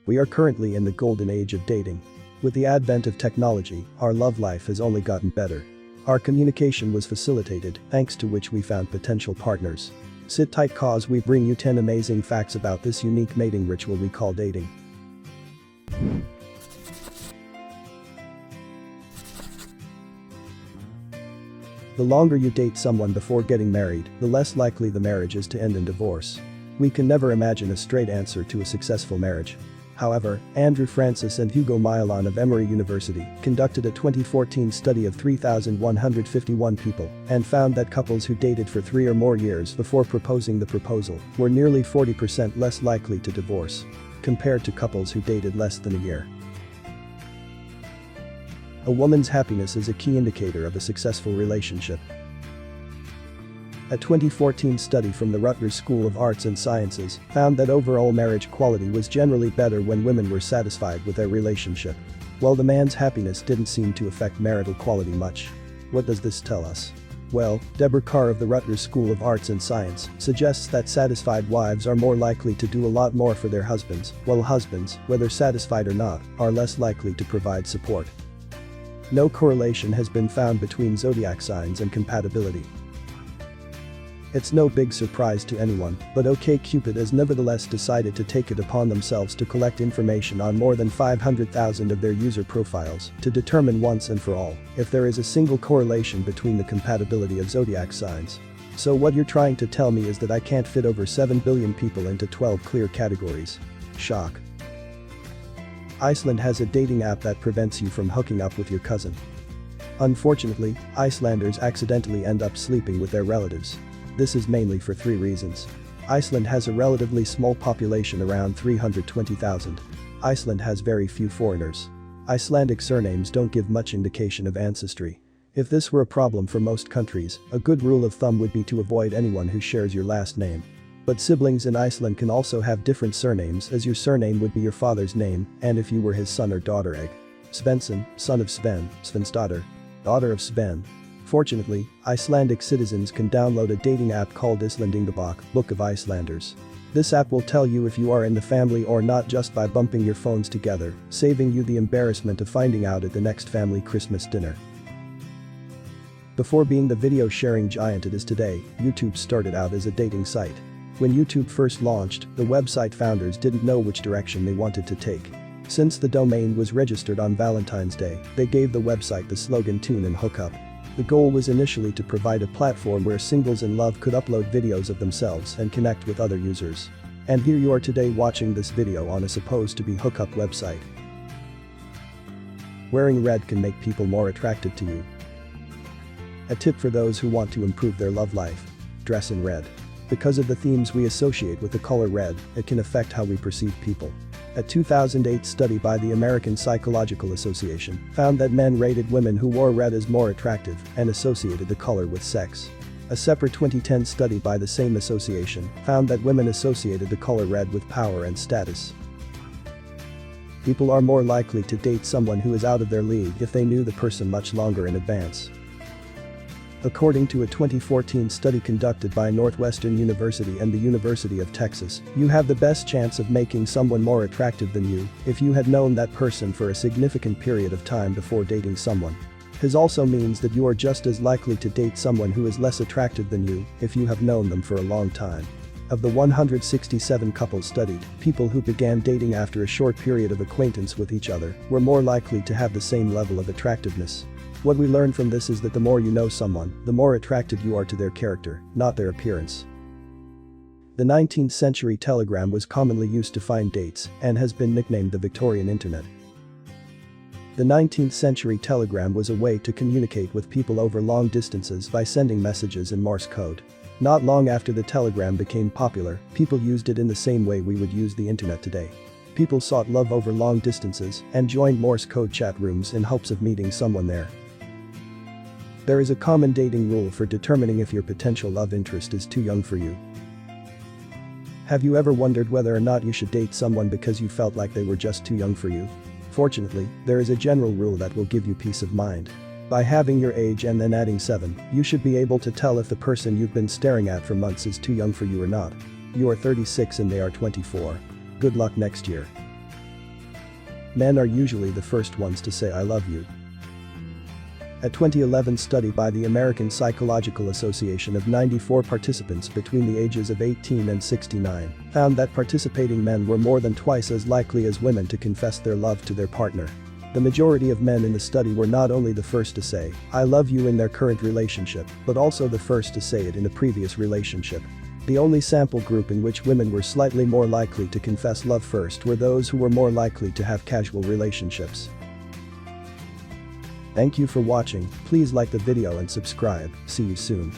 We are currently in the golden age of dating. With the advent of technology, our love life has only gotten better. Our communication was facilitated, thanks to which we found potential partners. Sit tight cause we bring you 10 amazing facts about this unique mating ritual we call dating. The longer you date someone before getting married, the less likely the marriage is to end in divorce. We can never imagine a straight answer to a successful marriage. However, Andrew Francis and Hugo Milan of Emory University conducted a 2014 study of 3,151 people and found that couples who dated for 3 or more years before proposing the proposal were nearly 40% less likely to divorce compared to couples who dated less than a year. A woman's happiness is a key indicator of a successful relationship. A 2014 study from the Rutgers School of Arts and Sciences found that overall marriage quality was generally better when women were satisfied with their relationship, while the man's happiness didn't seem to affect marital quality much. What does this tell us? Well, Deborah Carr of the Rutgers School of Arts and Science suggests that satisfied wives are more likely to do a lot more for their husbands, while husbands, whether satisfied or not, are less likely to provide support. No correlation has been found between zodiac signs and compatibility. It's no big surprise to anyone, but OkCupid has nevertheless decided to take it upon themselves to collect information on more than 500,000 of their user profiles to determine once and for all if there is a single correlation between the compatibility of zodiac signs. So what you're trying to tell me is that I can't fit over 7 billion people into 12 clear categories. Shock. Iceland has a dating app that prevents you from hooking up with your cousin. Unfortunately, Icelanders accidentally end up sleeping with their relatives. This is mainly for 3 reasons. Iceland has a relatively small population, around 320,000. Iceland has very few foreigners. Icelandic surnames don't give much indication of ancestry. If this were a problem for most countries, a good rule of thumb would be to avoid anyone who shares your last name. But siblings in Iceland can also have different surnames, as your surname would be your father's name, and if you were his son or daughter. Svensson, son of Sven, Svensdottir, daughter of Sven. Fortunately, Icelandic citizens can download a dating app called Íslendingabók, Book of Icelanders. This app will tell you if you are in the family or not just by bumping your phones together, saving you the embarrassment of finding out at the next family Christmas dinner. Before being the video sharing giant it is today, YouTube started out as a dating site. When YouTube first launched, the website founders didn't know which direction they wanted to take. Since the domain was registered on Valentine's Day, they gave the website the slogan "Tune and Hook Up." The goal was initially to provide a platform where singles in love could upload videos of themselves and connect with other users. And here you are today watching this video on a supposed to be hookup website. Wearing red can make people more attracted to you. A tip for those who want to improve their love life: dress in red. Because of the themes we associate with the color red, it can affect how we perceive people. A 2008 study by the American Psychological Association found that men rated women who wore red as more attractive and associated the color with sex. A separate 2010 study by the same association found that women associated the color red with power and status. People are more likely to date someone who is out of their league if they knew the person much longer in advance. According to a 2014 study conducted by Northwestern University and the University of Texas, you have the best chance of making someone more attractive than you if you had known that person for a significant period of time before dating someone. This also means that you are just as likely to date someone who is less attractive than you if you have known them for a long time. Of the 167 couples studied, people who began dating after a short period of acquaintance with each other were more likely to have the same level of attractiveness. What we learn from this is that the more you know someone, the more attracted you are to their character, not their appearance. The 19th century telegram was commonly used to find dates and has been nicknamed the Victorian Internet. The 19th century telegram was a way to communicate with people over long distances by sending messages in Morse code. Not long after the telegram became popular, people used it in the same way we would use the internet today. People sought love over long distances and joined Morse code chat rooms in hopes of meeting someone there. There is a common dating rule for determining if your potential love interest is too young for you. Have you ever wondered whether or not you should date someone because you felt like they were just too young for you? Fortunately, there is a general rule that will give you peace of mind. By having your age and then adding 7, you should be able to tell if the person you've been staring at for months is too young for you or not. You are 36 and they are 24. Good luck next year. Men are usually the first ones to say I love you. A 2011 study by the American Psychological Association of 94 participants between the ages of 18 and 69 found that participating men were more than twice as likely as women to confess their love to their partner. The majority of men in the study were not only the first to say, I love you in their current relationship, but also the first to say it in a previous relationship. The only sample group in which women were slightly more likely to confess love first were those who were more likely to have casual relationships. Thank you for watching, please like the video and subscribe, see you soon.